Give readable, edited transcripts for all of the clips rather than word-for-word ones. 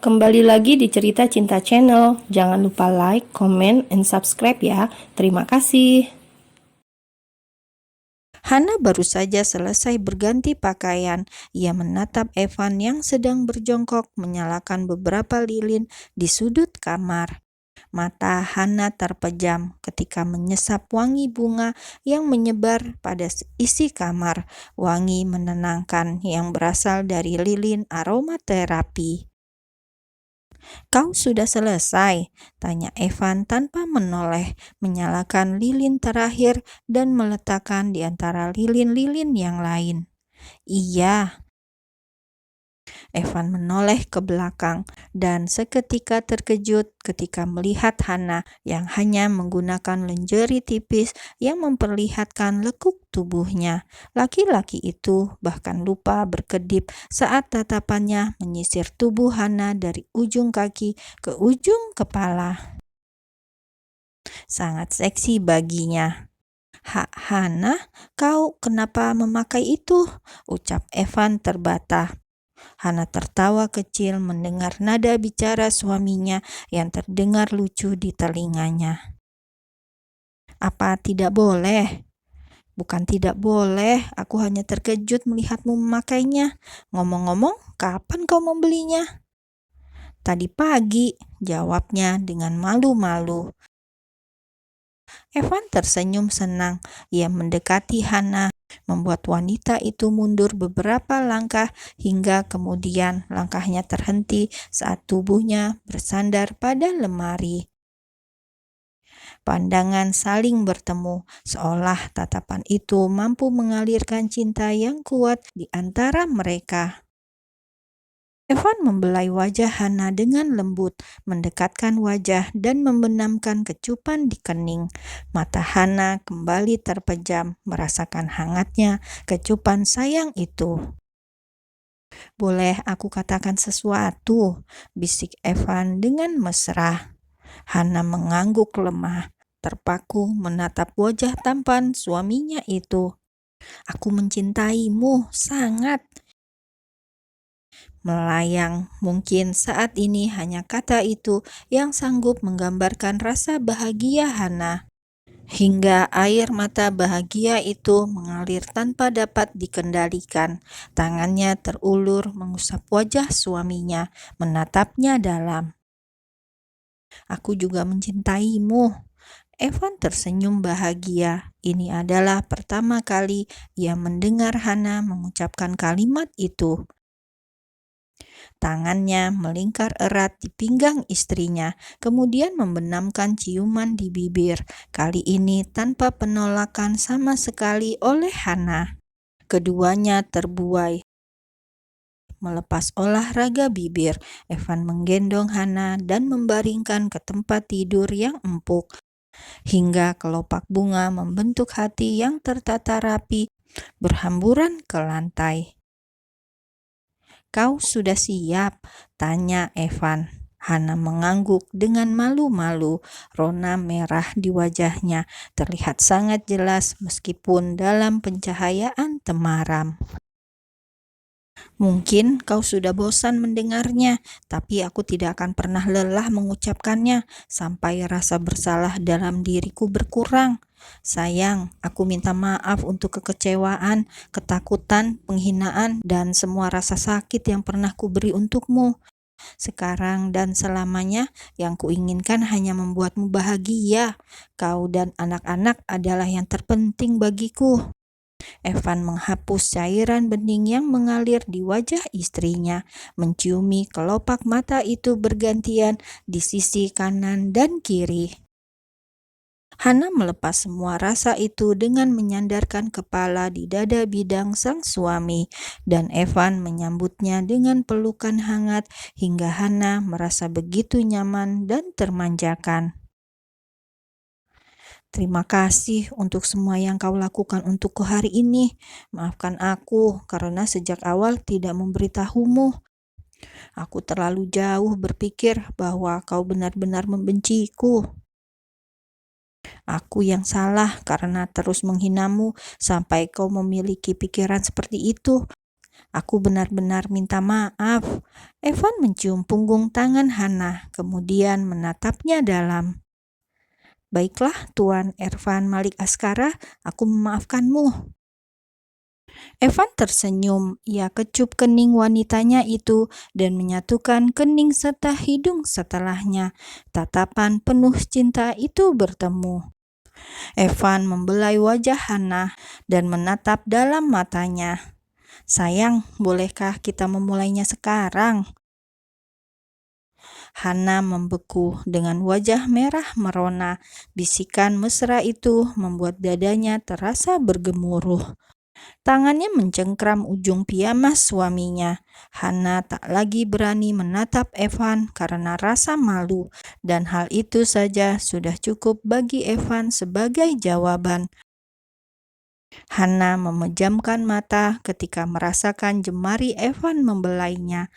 Kembali lagi di Cerita Cinta Channel. Jangan lupa like, comment, and subscribe ya. Terima kasih. Hana baru saja selesai berganti pakaian. Ia menatap Evan yang sedang berjongkok menyalakan beberapa lilin di sudut kamar. Mata Hana terpejam ketika menyesap wangi bunga yang menyebar pada isi kamar. Wangi menenangkan yang berasal dari lilin aromaterapi. "Kau sudah selesai?" tanya Evan tanpa menoleh, menyalakan lilin terakhir dan meletakkan di antara lilin-lilin yang lain. "Iya," Evan menoleh ke belakang dan seketika terkejut ketika melihat Hana yang hanya menggunakan lingerie tipis yang memperlihatkan lekuk tubuhnya. Laki-laki itu bahkan lupa berkedip saat tatapannya menyisir tubuh Hana dari ujung kaki ke ujung kepala. Sangat seksi baginya. "Hana, kau kenapa memakai itu?" ucap Evan terbata. Hana tertawa kecil mendengar nada bicara suaminya yang terdengar lucu di telinganya. "Apa tidak boleh?" "Bukan tidak boleh, aku hanya terkejut melihatmu memakainya. Ngomong-ngomong, kapan kau membelinya?" "Tadi pagi," jawabnya dengan malu-malu. Evan tersenyum senang. Ia mendekati Hana, membuat wanita itu mundur beberapa langkah hingga kemudian langkahnya terhenti saat tubuhnya bersandar pada lemari. Pandangan saling bertemu, seolah tatapan itu mampu mengalirkan cinta yang kuat di antara mereka. Evan membelai wajah Hana dengan lembut, mendekatkan wajah dan membenamkan kecupan di kening. Mata Hana kembali terpejam, merasakan hangatnya kecupan sayang itu. "Boleh aku katakan sesuatu?" bisik Evan dengan mesra. Hana mengangguk lemah, terpaku menatap wajah tampan suaminya itu. "Aku mencintaimu sangat." Melayang, mungkin saat ini hanya kata itu yang sanggup menggambarkan rasa bahagia Hana. Hingga air mata bahagia itu mengalir tanpa dapat dikendalikan. Tangannya terulur mengusap wajah suaminya, menatapnya dalam. "Aku juga mencintaimu." Evan tersenyum bahagia. Ini adalah pertama kali ia mendengar Hana mengucapkan kalimat itu. Tangannya melingkar erat di pinggang istrinya, kemudian membenamkan ciuman di bibir, kali ini tanpa penolakan sama sekali oleh Hana. Keduanya terbuai. Melepas olahraga bibir, Evan menggendong Hana dan membaringkan ke tempat tidur yang empuk, hingga kelopak bunga membentuk hati yang tertata rapi, berhamburan ke lantai. "Kau sudah siap?" tanya Evan. Hana mengangguk dengan malu-malu. Rona merah di wajahnya terlihat sangat jelas meskipun dalam pencahayaan temaram. "Mungkin kau sudah bosan mendengarnya, tapi aku tidak akan pernah lelah mengucapkannya sampai rasa bersalah dalam diriku berkurang. Sayang, aku minta maaf untuk kekecewaan, ketakutan, penghinaan, dan semua rasa sakit yang pernah kuberi untukmu. Sekarang dan selamanya, yang kuinginkan hanya membuatmu bahagia. Kau dan anak-anak adalah yang terpenting bagiku." Evan menghapus cairan bening yang mengalir di wajah istrinya, menciumi kelopak mata itu bergantian di sisi kanan dan kiri. Hana melepas semua rasa itu dengan menyandarkan kepala di dada bidang sang suami, dan Evan menyambutnya dengan pelukan hangat hingga Hana merasa begitu nyaman dan termanjakan. "Terima kasih untuk semua yang kau lakukan untukku hari ini. Maafkan aku karena sejak awal tidak memberitahumu. Aku terlalu jauh berpikir bahwa kau benar-benar membenciku. Aku yang salah karena terus menghinamu sampai kau memiliki pikiran seperti itu. Aku benar-benar minta maaf. Evan mencium punggung tangan Hana, kemudian menatapnya dalam. Baiklah, Tuan Ervan Malik Askara, aku memaafkanmu. Evan tersenyum. Ia kecup kening wanitanya itu dan menyatukan kening serta hidung setelahnya. Tatapan penuh cinta itu bertemu. Evan membelai wajah Hana dan menatap dalam matanya. Sayang, bolehkah kita memulainya sekarang? Hana membeku dengan wajah merah merona. Bisikan mesra itu membuat dadanya terasa bergemuruh. Tangannya mencengkram ujung piyama suaminya. Hana tak lagi berani menatap Evan karena rasa malu, dan hal itu saja sudah cukup bagi Evan sebagai jawaban. Hana memejamkan mata ketika merasakan jemari Evan membelainya.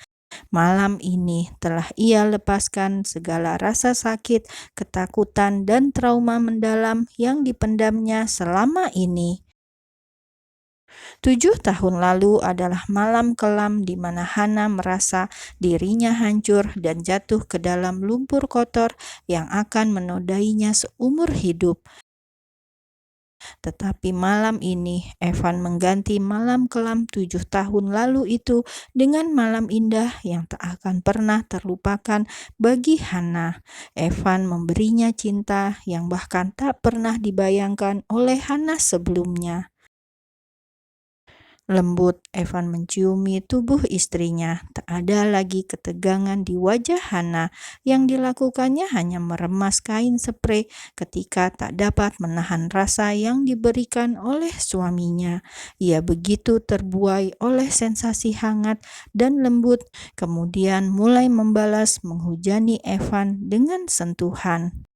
Malam ini telah ia lepaskan segala rasa sakit, ketakutan, dan trauma mendalam yang dipendamnya selama ini. 7 tahun lalu adalah malam kelam di mana Hana merasa dirinya hancur dan jatuh ke dalam lumpur kotor yang akan menodainya seumur hidup. Tetapi malam ini, Evan mengganti malam kelam 7 tahun lalu itu dengan malam indah yang tak akan pernah terlupakan bagi Hana. Evan memberinya cinta yang bahkan tak pernah dibayangkan oleh Hana sebelumnya. Lembut, Evan menciumi tubuh istrinya. Tak ada lagi ketegangan di wajah Hana. Yang dilakukannya hanya meremas kain sprei ketika tak dapat menahan rasa yang diberikan oleh suaminya. Ia begitu terbuai oleh sensasi hangat dan lembut, kemudian mulai membalas menghujani Evan dengan sentuhan.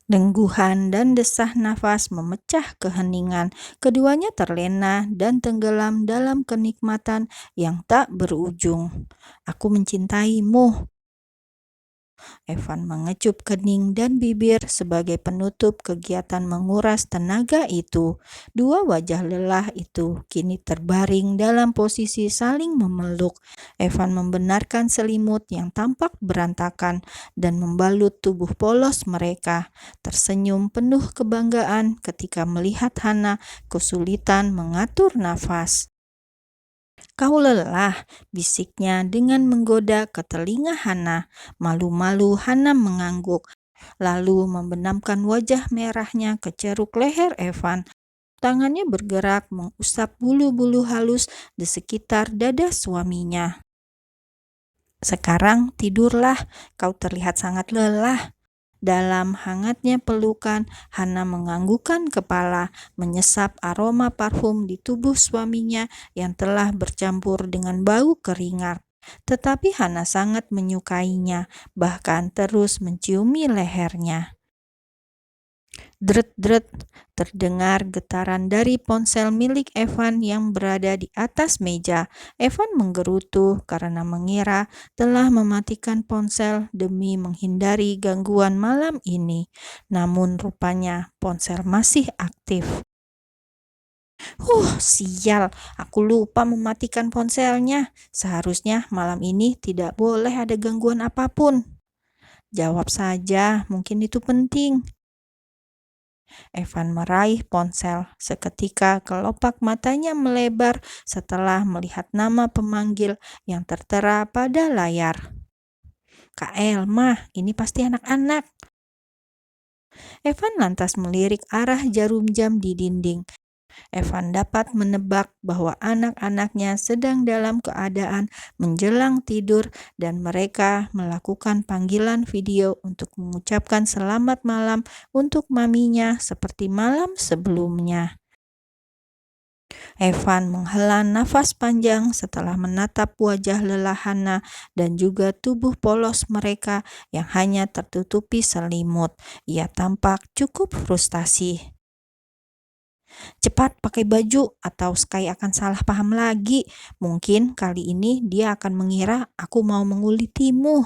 Lengguhan dan desah nafas memecah keheningan. Keduanya terlena dan tenggelam dalam kenikmatan yang tak berujung. Aku mencintaimu. Evan mengecup kening dan bibir sebagai penutup kegiatan menguras tenaga itu. Dua wajah lelah itu kini terbaring dalam posisi saling memeluk. Evan membenarkan selimut yang tampak berantakan dan membalut tubuh polos mereka. Tersenyum penuh kebanggaan ketika melihat Hana kesulitan mengatur nafas. Kau lelah, bisiknya dengan menggoda ke telinga Hana. Malu-malu Hana mengangguk, lalu membenamkan wajah merahnya ke ceruk leher Evan. Tangannya bergerak mengusap bulu-bulu halus di sekitar dada suaminya. Sekarang tidurlah, kau terlihat sangat lelah. Dalam hangatnya pelukan, Hana menganggukkan kepala, menyesap aroma parfum di tubuh suaminya yang telah bercampur dengan bau keringat. Tetapi Hana sangat menyukainya, bahkan terus menciumi lehernya. Dret-dret, terdengar getaran dari ponsel milik Evan yang berada di atas meja. Evan menggerutu karena mengira telah mematikan ponsel demi menghindari gangguan malam ini. Namun rupanya ponsel masih aktif. Sial, aku lupa mematikan ponselnya. Seharusnya malam ini tidak boleh ada gangguan apapun. Jawab saja, mungkin itu penting. Evan meraih ponsel. Seketika kelopak matanya melebar setelah melihat nama pemanggil yang tertera pada layar. Kak Elma, ini pasti anak-anak. Evan lantas melirik arah jarum jam di dinding. Evan dapat menebak bahwa anak-anaknya sedang dalam keadaan menjelang tidur dan mereka melakukan panggilan video untuk mengucapkan selamat malam untuk maminya seperti malam sebelumnya. Evan menghela nafas panjang setelah menatap wajah lelah Hana dan juga tubuh polos mereka yang hanya tertutupi selimut. Ia tampak cukup frustasi. Cepat pakai baju atau Sky akan salah paham lagi. Mungkin kali ini dia akan mengira aku mau mengulitimu.